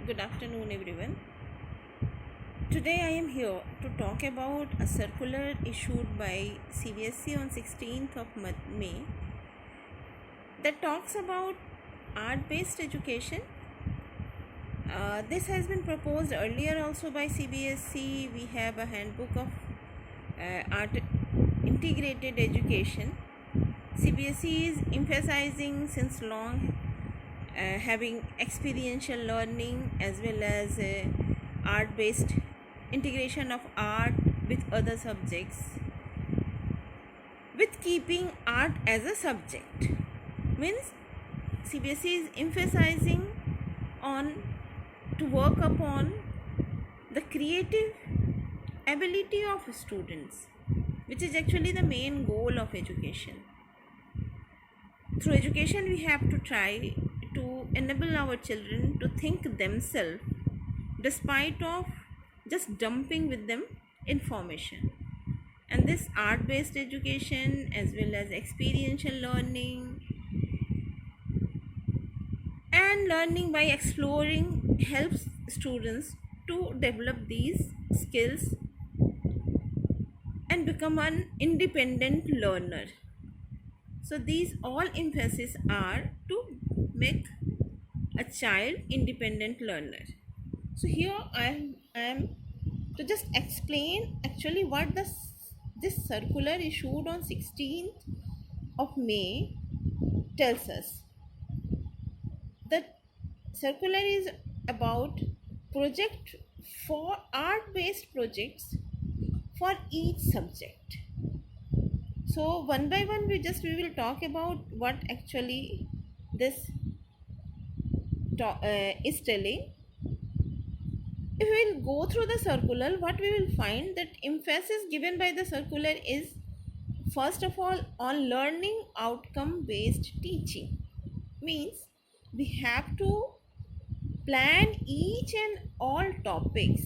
Good afternoon, everyone. Today I am here to talk about a circular issued by CBSE on 16th of May that talks about art-based education. This has been proposed earlier also by CBSE. We have a handbook of art integrated education. CBSE is emphasizing since long having experiential learning as well as art-based integration of art with other subjects, with keeping art as a subject. Means CBSE is emphasizing on to work upon the creative ability of students, which is actually the main goal of education. Through education we have to try to enable our children to think themselves despite of just dumping with them information. And this art-based education as well as experiential learning and learning by exploring helps students to develop these skills and become an independent learner. So these all emphasis are to make a child independent learner. So here I am to just explain actually what this circular issued on 16th of May tells us. The circular is about project for art-based projects for each subject. So one by one we will talk about what actually this is telling. If we will go through the circular, what we will find that emphasis given by the circular is first of all on learning outcome based teaching. Means we have to plan each and all topics,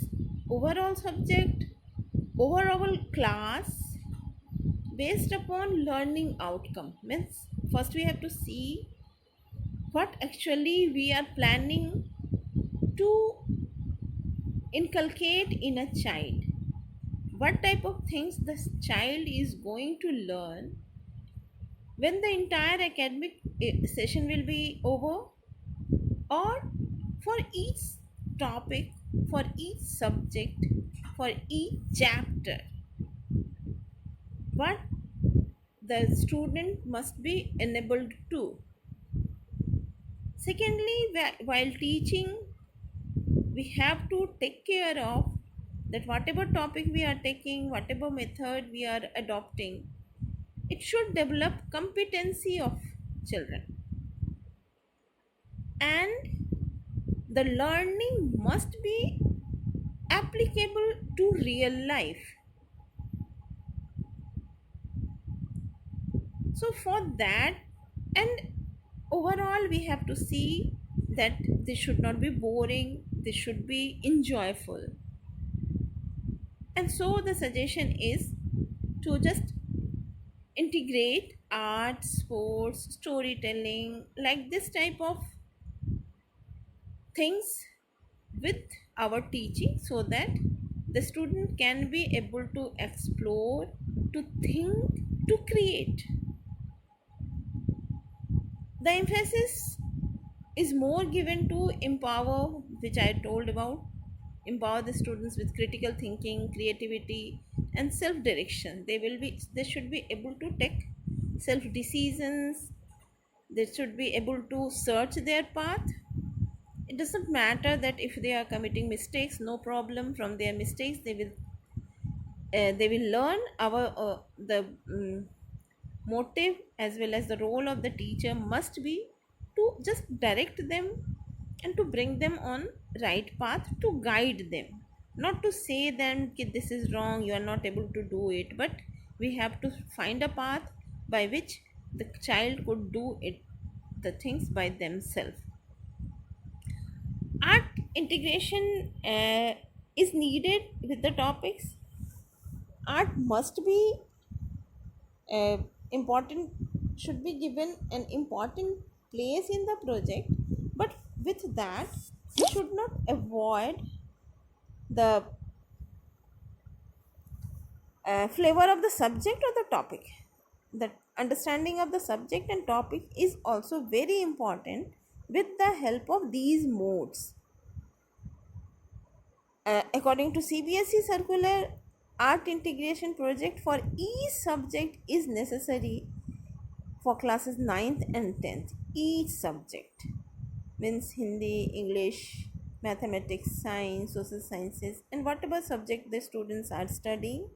overall subject, overall class based upon learning outcome. Means first we have to see what actually we are planning to inculcate in a child, what type of things this child is going to learn when the entire academic session will be over, or for each topic, for each subject, for each chapter, what the student must be enabled to. Secondly, while teaching we have to take care of that whatever topic we are taking, whatever method we are adopting, it should develop competency of children, and the learning must be applicable to real life. So for that, and overall we have to see that this should not be boring, this should be enjoyable. And so the suggestion is to just integrate art, sports, storytelling, like this type of things with our teaching, so that the student can be able to explore, to think, to create. The emphasis is more given to empower, which I told about, empower the students with critical thinking, creativity and self direction. They should be able to take self decisions, they should be able to search their path. It doesn't matter that if they are committing mistakes, no problem. From their mistakes they will learn. The motive as well as the role of the teacher must be to just direct them and to bring them on right path, to guide them, not to say them that this is wrong, you are not able to do it, but we have to find a path by which the child could do it, the things by themselves. Art integration is needed with the topics. Art must be important, should be given an important place in the project, but with that we should not avoid the flavor of the subject or the topic. The understanding of the subject and topic is also very important with the help of these modes. According to CBSE circular, art integration project for each subject is necessary for classes 9th and 10th. Each subject means Hindi, English, mathematics, science, social sciences, and whatever subject the students are studying,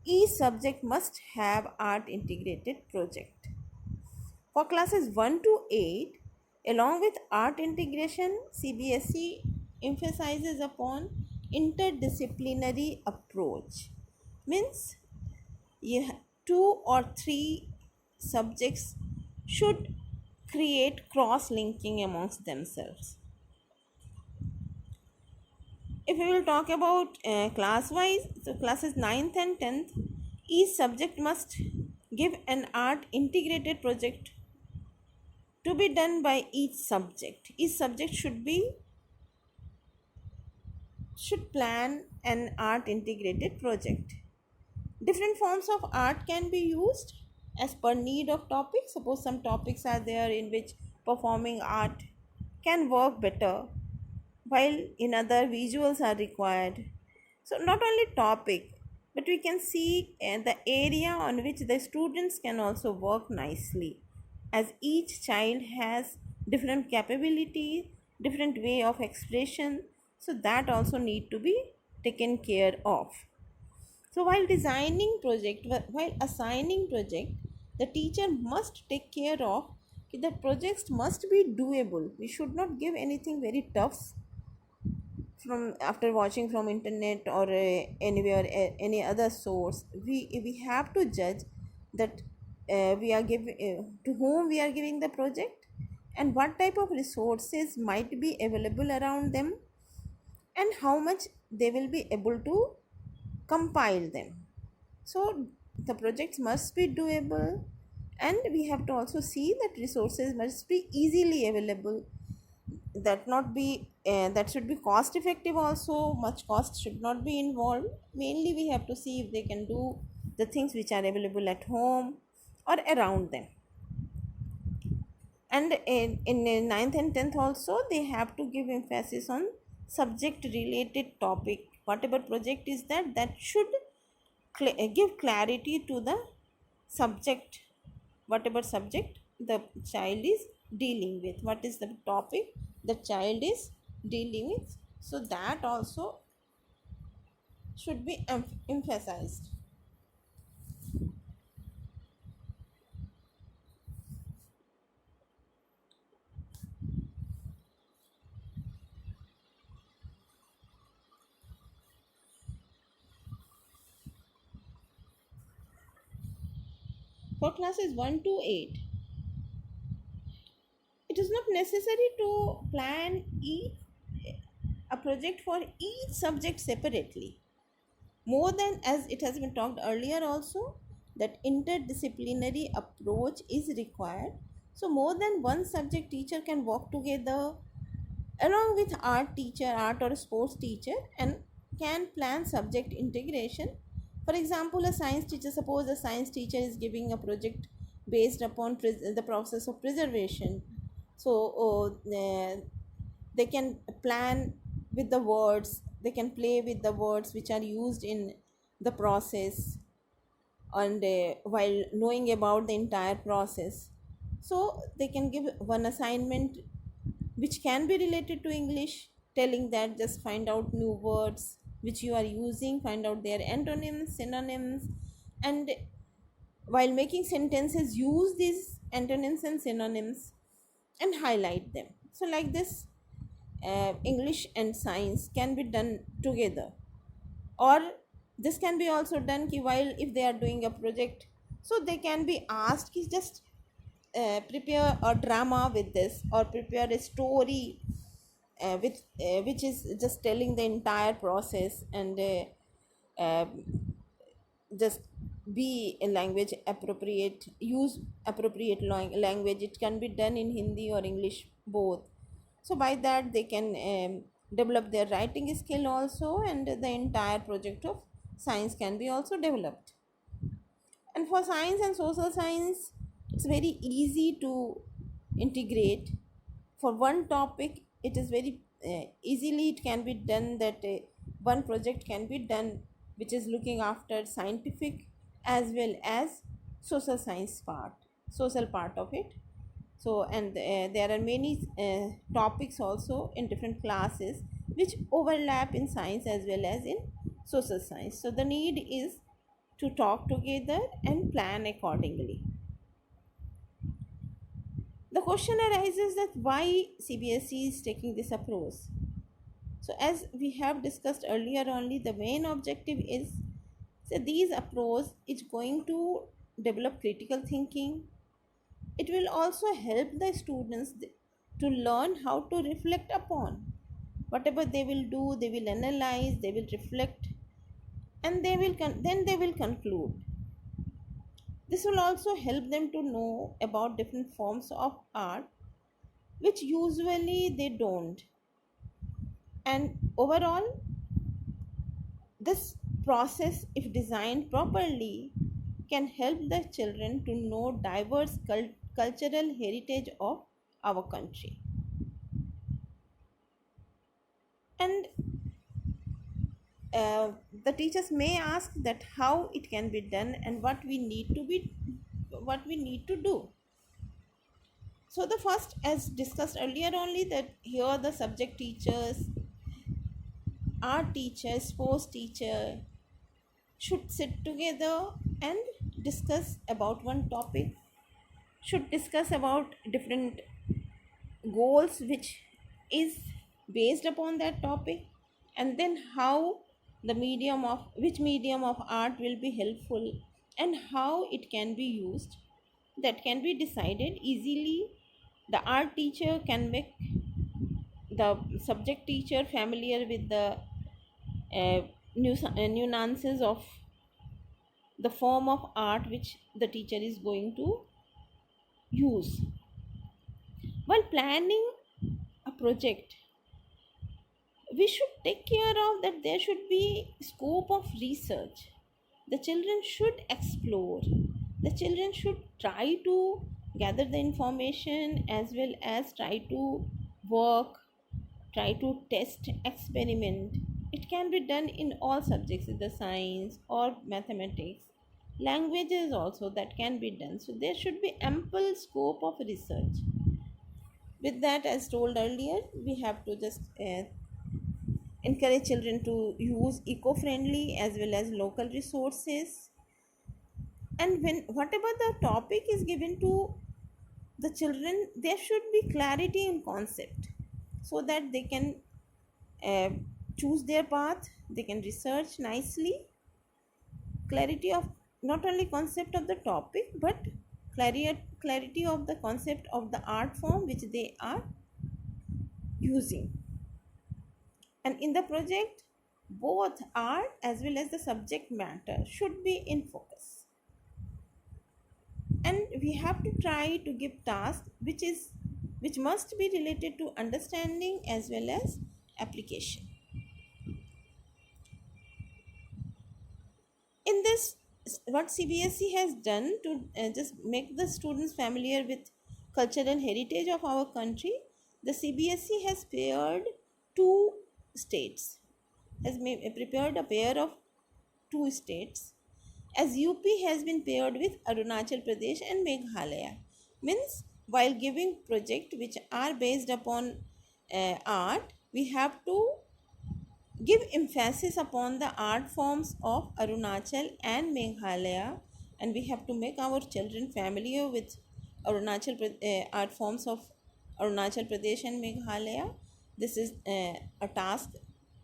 each subject must have art integrated project. For classes 1 to 8, along with art integration, CBSE emphasizes upon interdisciplinary approach. Means two or three subjects should create cross linking amongst themselves. If we will talk about class wise, so classes 9th and 10th, each subject must give an art integrated project to be done by each subject. Each subject should plan an art integrated project. Different forms of art can be used as per need of topic. Suppose some topics are there in which performing art can work better, while in other visuals are required. So not only topic, but we can see the area on which the students can also work nicely, as each child has different capability, different way of expression, so that also need to be taken care of. So while designing project, while assigning project, the teacher must take care of that projects must be doable. We should not give anything very tough from after watching from internet or anywhere any other source. We have to judge that we are giving to whom we are giving the project, and what type of resources might be available around them, and how much they will be able to compile them. So the projects must be doable, and we have to also see that resources must be easily available, that not be that should be cost effective also. Much cost should not be involved. Mainly we have to see if they can do the things which are available at home or around them. And in ninth and 10th also, they have to give emphasis on subject related topic. Whatever project is that should give clarity to the subject, whatever subject the child is dealing with, what is the topic the child is dealing with, so that also should be emphasized. For classes 1 to 8, it is not necessary to plan a project for each subject separately. More than, as it has been talked earlier also, that interdisciplinary approach is required. So more than one subject teacher can work together along with art teacher, art or sports teacher, and can plan subject integration. For example, a science teacher, suppose a science teacher is giving a project based upon the process of preservation. So they can plan with the words, they can play with the words which are used in the process, and while knowing about the entire process, so they can give one assignment which can be related to English, telling that just find out new words which you are using, find out their antonyms, synonyms, and while making sentences, use these antonyms and synonyms and highlight them. So, like this, English and science can be done together, or this can be also done ki while if they are doing a project, so they can be asked ki just prepare a drama with this, or prepare a story with which is just telling the entire process, and uh, just be in language appropriate, use appropriate language. It can be done in Hindi or English both. So by that they can develop their writing skill also, and the entire project of science can be also developed. And for science and social science, it's very easy to integrate. For one topic, it is very easily it can be done that one project can be done which is looking after scientific as well as social science part, social part of it. So, and there are many topics also in different classes which overlap in science as well as in social science. So the need is to talk together and plan accordingly. The question arises that why CBSE is taking this approach. So as we have discussed earlier only, the main objective is that these approach is going to develop critical thinking. It will also help the students to learn how to reflect upon whatever they will do. They will analyze, they will reflect, and then they will conclude. This will also help them to know about different forms of art which usually they don't. And overall, this process, if designed properly, can help the children to know diverse cultural heritage of our country. And the teachers may ask that how it can be done and what we need to do. So the first, as discussed earlier only, that here the subject teachers, art teacher, sports teacher should sit together and discuss about one topic, should discuss about different goals which is based upon that topic, and then how the medium of which medium of art will be helpful and how it can be used, that can be decided easily. The art teacher can make the subject teacher familiar with the nuances of the form of art which the teacher is going to use. While planning a project, we should take care of that there should be scope of research. The children should explore, the children should try to gather the information as well as try to work, try to test, experiment. It can be done in all subjects, in the science or mathematics, languages also, that can be done. So there should be ample scope of research. With that, as told earlier, we have to just encourage children to use eco-friendly as well as local resources. And when whatever the topic is given to the children, there should be clarity in concept so that they can uh, choose their path, they can research nicely. Clarity of not only concept of the topic, but clarity of the concept of the art form which they are using. And in the project, both art as well as the subject matter should be in focus. And we have to try to give tasks which must be related to understanding as well as application. In this, what CBSE has done to just make the students familiar with cultural heritage of our country, the CBSE has paired two states, has prepared a pair of two states, as UP has been paired with Arunachal Pradesh and Meghalaya. Means while giving project which are based upon art, we have to give emphasis upon the art forms of Arunachal and Meghalaya, and we have to make our children familiar with art forms of Arunachal Pradesh and Meghalaya. This is a task,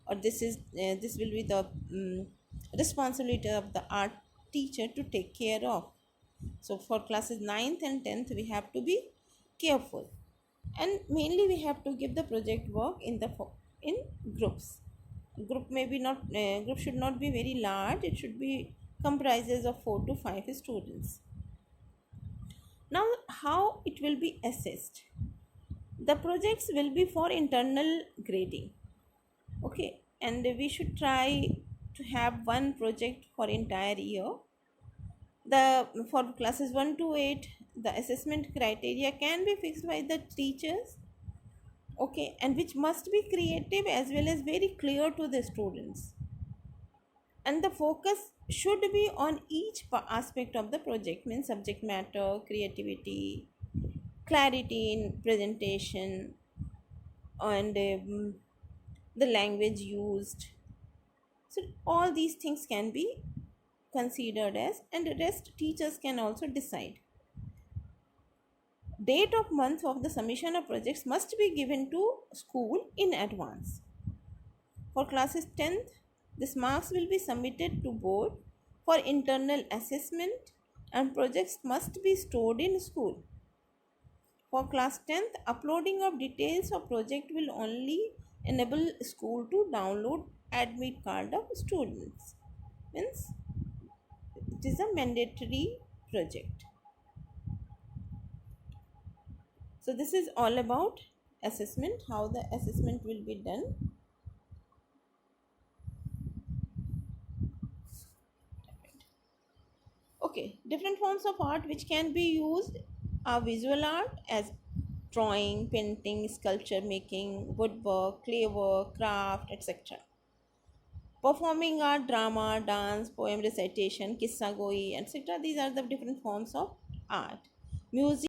or this will be the responsibility of the art teacher to take care of. So for classes 9th and 10th, we have to be careful, and mainly we have to give the project work in groups. Group should not be very large, it should be comprises of 4 to 5 students. Now, how it will be assessed? The projects will be for internal grading. Okay, and we should try to have one project for entire year. The for classes 1 to 8, the assessment criteria can be fixed by the teachers, okay, and which must be creative as well as very clear to the students, and the focus should be on each aspect of the project, means subject matter, creativity, clarity in presentation, and the language used. So all these things can be considered as, and the rest teachers can also decide. Date of month of the submission of projects must be given to school in advance. For classes 10th, this marks will be submitted to board for internal assessment, and projects must be stored in school. For class 10th, uploading of details of project will only enable school to download admit card of students. Means it is a mandatory project. So this is all about assessment, how the assessment will be done. Okay, different forms of art which can be used are visual art as drawing, painting, sculpture making, woodwork, clay work, craft, etc. Performing art, drama, dance, poem recitation, kissa goi, etc. These are the different forms of art. Music